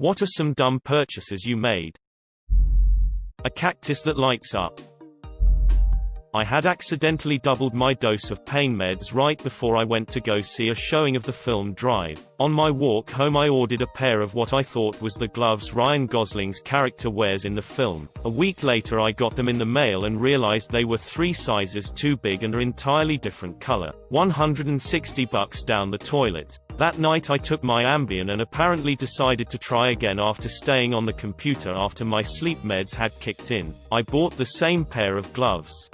What are some dumb purchases you made? A cactus that lights up. I had accidentally doubled my dose of pain meds right before I went to go see a showing of the film Drive. On my walk home I ordered a pair of what I thought was the gloves Ryan Gosling's character wears in the film. A week later I got them in the mail and realized they were 3 sizes too big and are entirely different color. $160 down the toilet. That night I took my Ambien and apparently decided to try again after staying on the computer after my sleep meds had kicked in. I bought the same pair of gloves.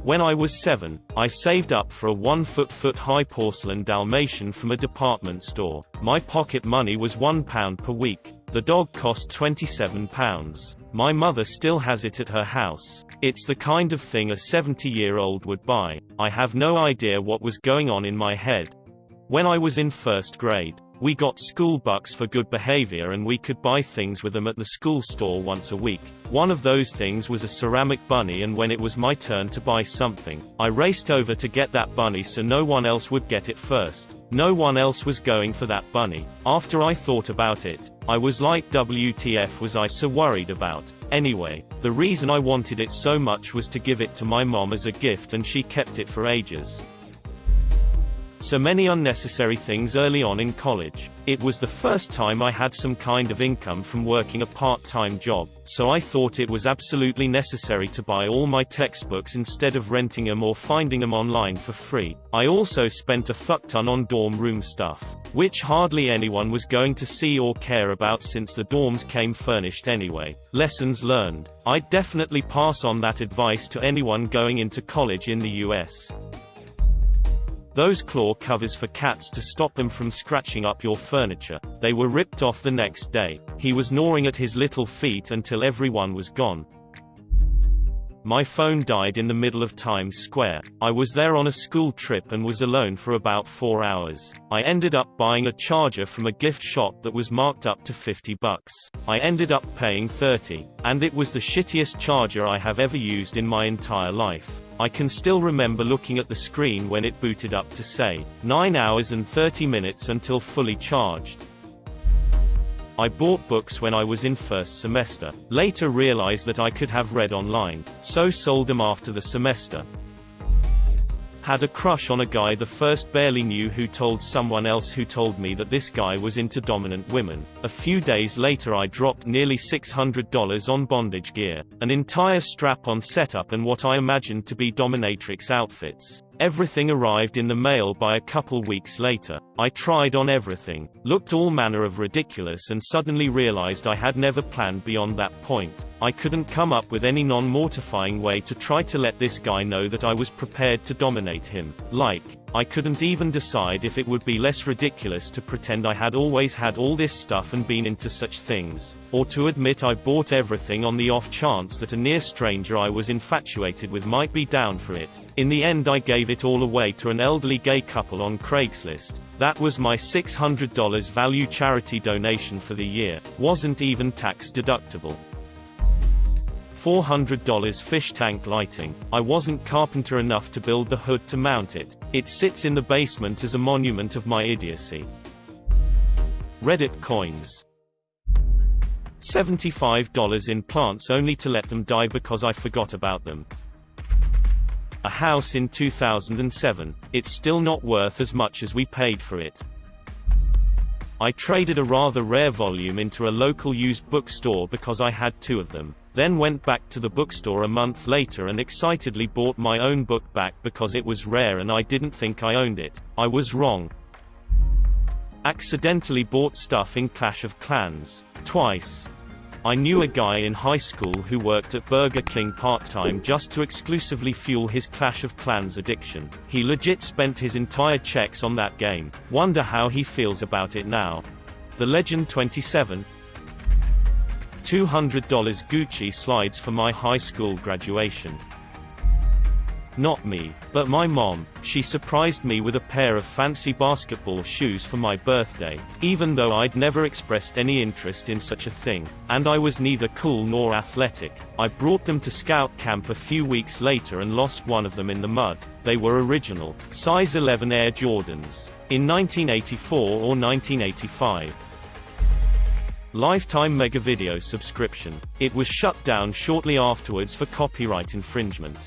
When I was 7, I saved up for a 1-foot high porcelain Dalmatian from a department store. My pocket money was £1 per week. The dog cost £27. My mother still has it at her house. It's the kind of thing a 70-year-old would buy. I have no idea what was going on in my head. When I was in 1st grade, we got school bucks for good behavior and we could buy things with them at the school store once a week. One of those things was a ceramic bunny, and when it was my turn to buy something, I raced over to get that bunny so no one else would get it first. No one else was going for that bunny. After I thought about it, I was like, WTF was I so worried about? Anyway, the reason I wanted it so much was to give it to my mom as a gift and she kept it for ages. So many unnecessary things early on in college. It was the first time I had some kind of income from working a part-time job, so I thought it was absolutely necessary to buy all my textbooks instead of renting them or finding them online for free. I also spent a fuckton on dorm room stuff, which hardly anyone was going to see or care about since the dorms came furnished anyway. Lessons learned. I'd definitely pass on that advice to anyone going into college in the US. Those claw covers for cats to stop them from scratching up your furniture. They were ripped off the next day. He was gnawing at his little feet until everyone was gone. My phone died in the middle of Times Square. I was there on a school trip and was alone for about 4 hours. I ended up buying a charger from a gift shop that was marked up to $50. I ended up paying $30, and it was the shittiest charger I have ever used in my entire life. I can still remember looking at the screen when it booted up to say, 9 hours and 30 minutes until fully charged. I bought books when I was in 1st semester, later realized that I could have read online, so sold them after the semester. Had a crush on a guy the first barely knew who told someone else who told me that this guy was into dominant women. A few days later I dropped nearly $600 on bondage gear, an entire strap-on setup and what I imagined to be dominatrix outfits. Everything arrived in the mail by a couple weeks later. I tried on everything, looked all manner of ridiculous and suddenly realized I had never planned beyond that point. I couldn't come up with any non-mortifying way to try to let this guy know that I was prepared to dominate him. Like, I couldn't even decide if it would be less ridiculous to pretend I had always had all this stuff and been into such things, or to admit I bought everything on the off chance that a near stranger I was infatuated with might be down for it. In the end I gave it all away to an elderly gay couple on Craigslist. That was my $600 value charity donation for the year. Wasn't even tax deductible. $400 fish tank lighting. I wasn't carpenter enough to build the hood to mount it. It sits in the basement as a monument of my idiocy. Reddit coins. $75 in plants only to let them die because I forgot about them. A house in 2007. It's still not worth as much as we paid for it. I traded a rather rare volume into a local used bookstore because I had 2 of them. Then went back to the bookstore a month later and excitedly bought my own book back because it was rare and I didn't think I owned it. I was wrong. Accidentally bought stuff in Clash of Clans. Twice. I knew a guy in high school who worked at Burger King part-time just to exclusively fuel his Clash of Clans addiction. He legit spent his entire checks on that game. Wonder how he feels about it now. The Legend 27. $200 Gucci slides for my high school graduation. Not me, but my mom. She surprised me with a pair of fancy basketball shoes for my birthday, even though I'd never expressed any interest in such a thing, and I was neither cool nor athletic. I brought them to scout camp a few weeks later and lost one of them in the mud. They were original, size 11 Air Jordans, in 1984 or 1985. Lifetime Mega Video subscription. It was shut down shortly afterwards for copyright infringement.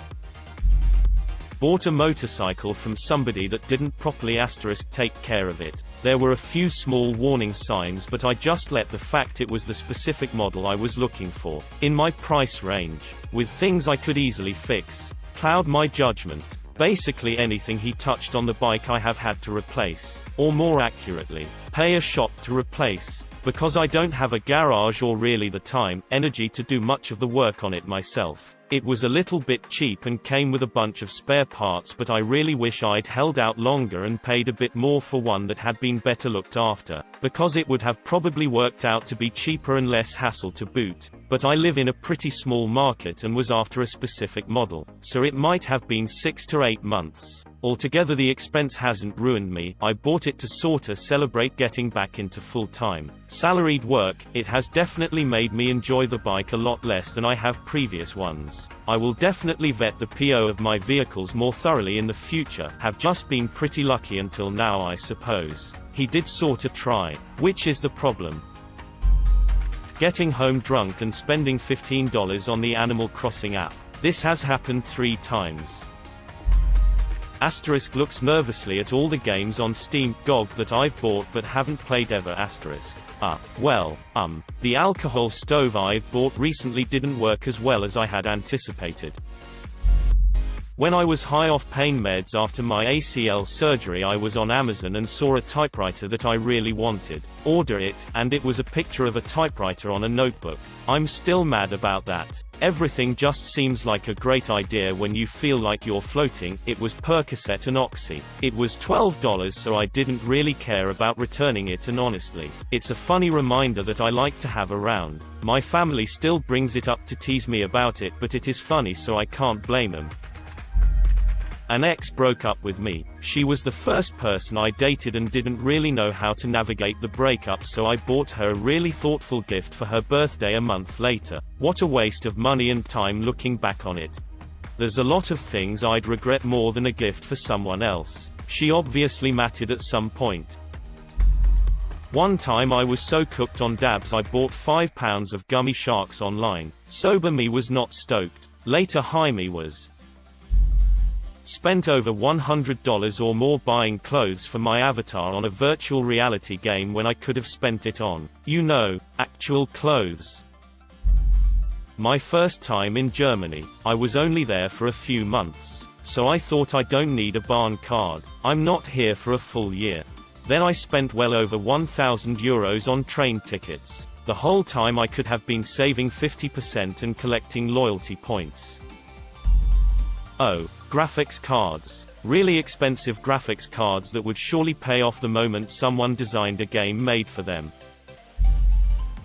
Bought a motorcycle from somebody that didn't properly * take care of it. There were a few small warning signs, but I just let the fact it was the specific model I was looking for, in my price range, with things I could easily fix, cloud my judgment. Basically anything he touched on the bike I have had to replace, or more accurately, pay a shop to replace, because I don't have a garage or really the time, energy to do much of the work on it myself. It was a little bit cheap and came with a bunch of spare parts, but I really wish I'd held out longer and paid a bit more for one that had been better looked after, because it would have probably worked out to be cheaper and less hassle to boot. But I live in a pretty small market and was after a specific model, so it might have been 6 to 8 months. Altogether the expense hasn't ruined me. I bought it to sorta celebrate getting back into full-time, salaried work. It has definitely made me enjoy the bike a lot less than I have previous ones. I will definitely vet the PO of my vehicles more thoroughly in the future. Have just been pretty lucky until now, I suppose. He did sorta try. Which is the problem? Getting home drunk and spending $15 on the Animal Crossing app. This has happened 3 times. Asterisk looks nervously at all the games on Steam, GOG that I've bought but haven't played ever. Asterisk. The alcohol stove I've bought recently didn't work as well as I had anticipated. When I was high off pain meds after my ACL surgery, I was on Amazon and saw a typewriter that I really wanted. Order it, and it was a picture of a typewriter on a notebook. I'm still mad about that. Everything just seems like a great idea when you feel like you're floating. It was Percocet and Oxy. It was $12, so I didn't really care about returning it, and honestly, it's a funny reminder that I like to have around. My family still brings it up to tease me about it, but it is funny, so I can't blame them. An ex broke up with me. She was the first person I dated and didn't really know how to navigate the breakup, so I bought her a really thoughtful gift for her birthday a month later. What a waste of money and time looking back on it. There's a lot of things I'd regret more than a gift for someone else. She obviously mattered at some point. One time I was so cooked on dabs I bought 5 pounds of gummy sharks online. Sober me was not stoked. Later high me was. Spent over $100 or more buying clothes for my avatar on a virtual reality game when I could have spent it on, actual clothes. My first time in Germany. I was only there for a few months, so I thought I don't need a barn card. I'm not here for a full year. Then I spent well over €1,000 on train tickets. The whole time I could have been saving 50% and collecting loyalty points. Oh, graphics cards. Really expensive graphics cards that would surely pay off the moment someone designed a game made for them.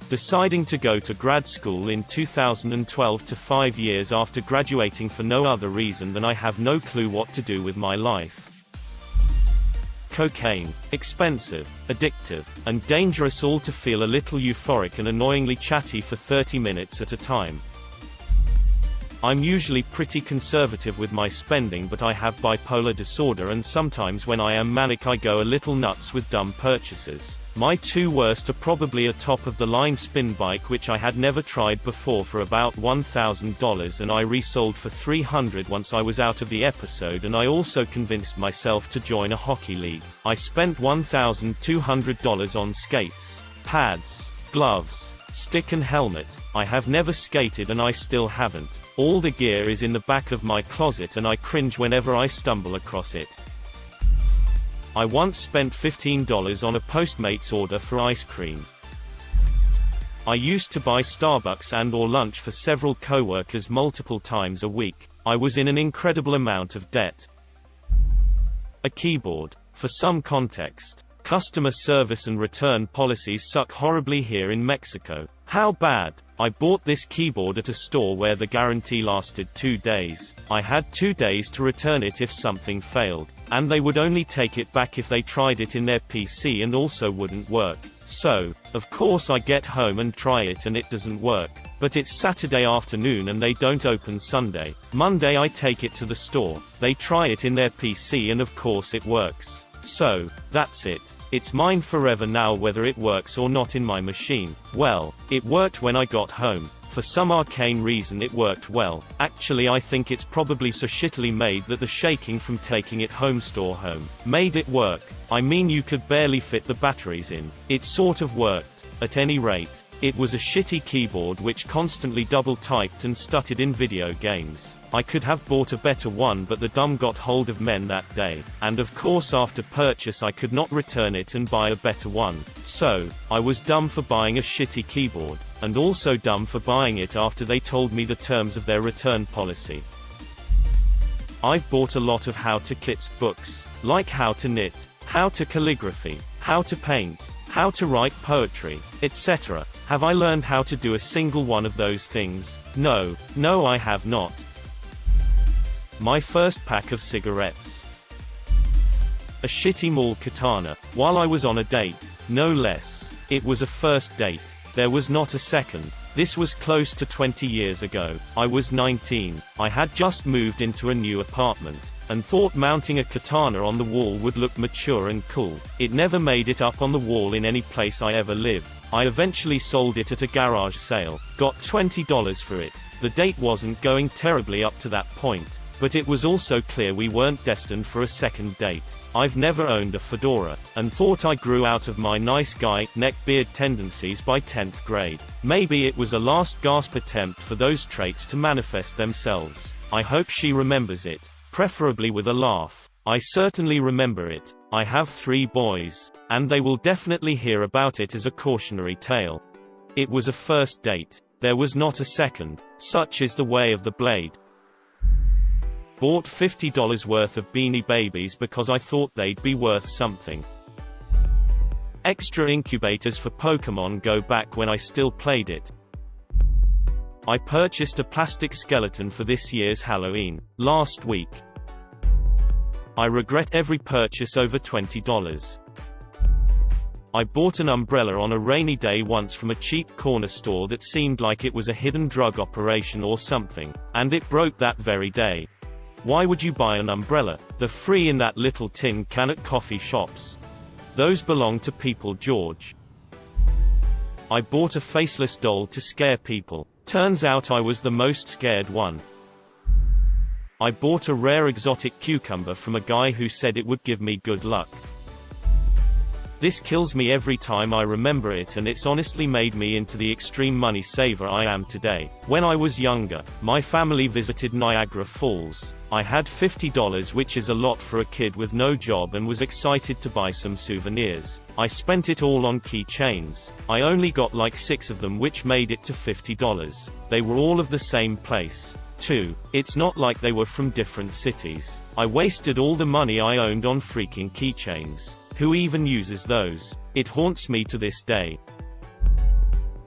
Deciding to go to grad school in 2012 to 5 years after graduating for no other reason than I have no clue what to do with my life. Cocaine. Expensive, addictive, and dangerous, all to feel a little euphoric and annoyingly chatty for 30 minutes at a time. I'm usually pretty conservative with my spending, but I have bipolar disorder, and sometimes when I am manic I go a little nuts with dumb purchases. My 2 worst are probably a top-of-the-line spin bike which I had never tried before for about $1,000 and I resold for $300 once I was out of the episode, and I also convinced myself to join a hockey league. I spent $1,200 on skates, pads, gloves, stick and helmet. I have never skated and I still haven't. All the gear is in the back of my closet and I cringe whenever I stumble across it. I once spent $15 on a Postmates order for ice cream. I used to buy Starbucks and/or lunch for several coworkers multiple times a week. I was in an incredible amount of debt. A keyboard. For some context, customer service and return policies suck horribly here in Mexico. How bad? I bought this keyboard at a store where the guarantee lasted 2 days. I had 2 days to return it if something failed, and they would only take it back if they tried it in their PC and also wouldn't work. So, of course I get home and try it and it doesn't work. But it's Saturday afternoon and they don't open Sunday. Monday I take it to the store, they try it in their PC and of course it works. So, that's it. It's mine forever now, whether it works or not in my machine. Well, it worked when I got home. For some arcane reason it worked well. Actually I think it's probably so shittily made that the shaking from taking it home made it work. I mean, you could barely fit the batteries in. It sort of worked. At any rate, it was a shitty keyboard which constantly double typed and stuttered in video games. I could have bought a better one, but the dumb got hold of men that day. And of course after purchase I could not return it and buy a better one. So, I was dumb for buying a shitty keyboard. And also dumb for buying it after they told me the terms of their return policy. I've bought a lot of how-to kits books, like how to knit, how to calligraphy, how to paint, how to write poetry, etc. Have I learned how to do a single one of those things? No, I have not. My first pack of cigarettes. A shitty mall katana, while I was on a date, no less. It was a first date. There was not a second. This was close to 20 years ago. I was 19. I had just moved into a new apartment, and thought mounting a katana on the wall would look mature and cool. It never made it up on the wall in any place I ever lived. I eventually sold it at a garage sale, got $20 for it. The date wasn't going terribly up to that point, but it was also clear we weren't destined for a second date. I've never owned a fedora, and thought I grew out of my nice guy, neckbeard tendencies by 10th grade. Maybe it was a last gasp attempt for those traits to manifest themselves. I hope she remembers it, preferably with a laugh. I certainly remember it. I have 3 boys, and they will definitely hear about it as a cautionary tale. It was a first date. There was not a second. Such is the way of the blade. Bought $50 worth of Beanie Babies because I thought they'd be worth something. Extra incubators for Pokemon Go back when I still played it. I purchased a plastic skeleton for this year's Halloween, last week. I regret every purchase over $20. I bought an umbrella on a rainy day once from a cheap corner store that seemed like it was a hidden drug operation or something, and it broke that very day. Why would you buy an umbrella? They're free in that little tin can at coffee shops. Those belong to people, George. I bought a faceless doll to scare people. Turns out I was the most scared one. I bought a rare exotic cucumber from a guy who said it would give me good luck. This kills me every time I remember it, and it's honestly made me into the extreme money saver I am today. When I was younger, my family visited Niagara Falls. I had $50, which is a lot for a kid with no job, and was excited to buy some souvenirs. I spent it all on keychains. I only got like 6 of them, which made it to $50. They were all of the same place, too. It's not like they were from different cities. I wasted all the money I owned on freaking keychains. Who even uses those? It haunts me to this day.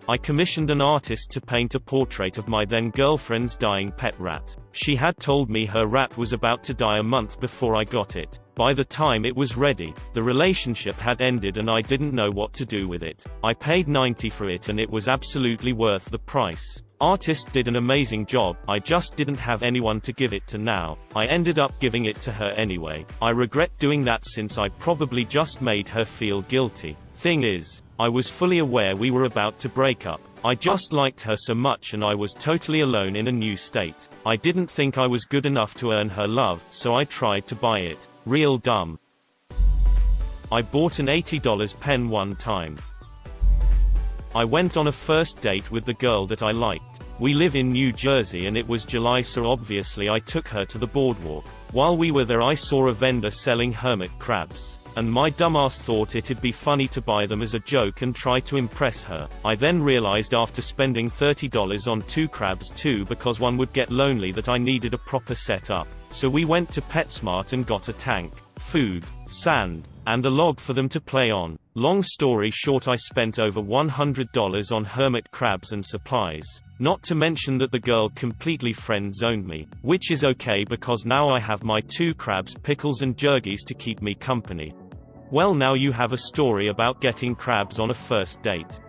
I commissioned an artist to paint a portrait of my then girlfriend's dying pet rat. She had told me her rat was about to die a month before I got it. By the time it was ready, the relationship had ended and I didn't know what to do with it. I paid $90 for it and it was absolutely worth the price. Artist did an amazing job, I just didn't have anyone to give it to now. I ended up giving it to her anyway. I regret doing that since I probably just made her feel guilty. Thing is, I was fully aware we were about to break up. I just liked her so much and I was totally alone in a new state. I didn't think I was good enough to earn her love, so I tried to buy it. Real dumb. I bought an $80 pen one time. I went on a first date with the girl that I liked. We live in New Jersey and it was July, so obviously I took her to the boardwalk. While we were there I saw a vendor selling hermit crabs, and my dumbass thought it'd be funny to buy them as a joke and try to impress her. I then realized after spending $30 on 2 crabs too, because one would get lonely, that I needed a proper setup. So we went to PetSmart and got a tank, food, sand, and a log for them to play on. Long story short, I spent over $100 on hermit crabs and supplies. Not to mention that the girl completely friend-zoned me, which is okay because now I have my 2 crabs, pickles and jergies to keep me company. Well, now you have a story about getting crabs on a first date.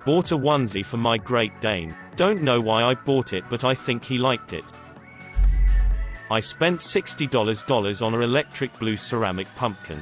Bought a onesie for my Great Dane. Don't know why I bought it, but I think he liked it. I spent $60 on an electric blue ceramic pumpkin.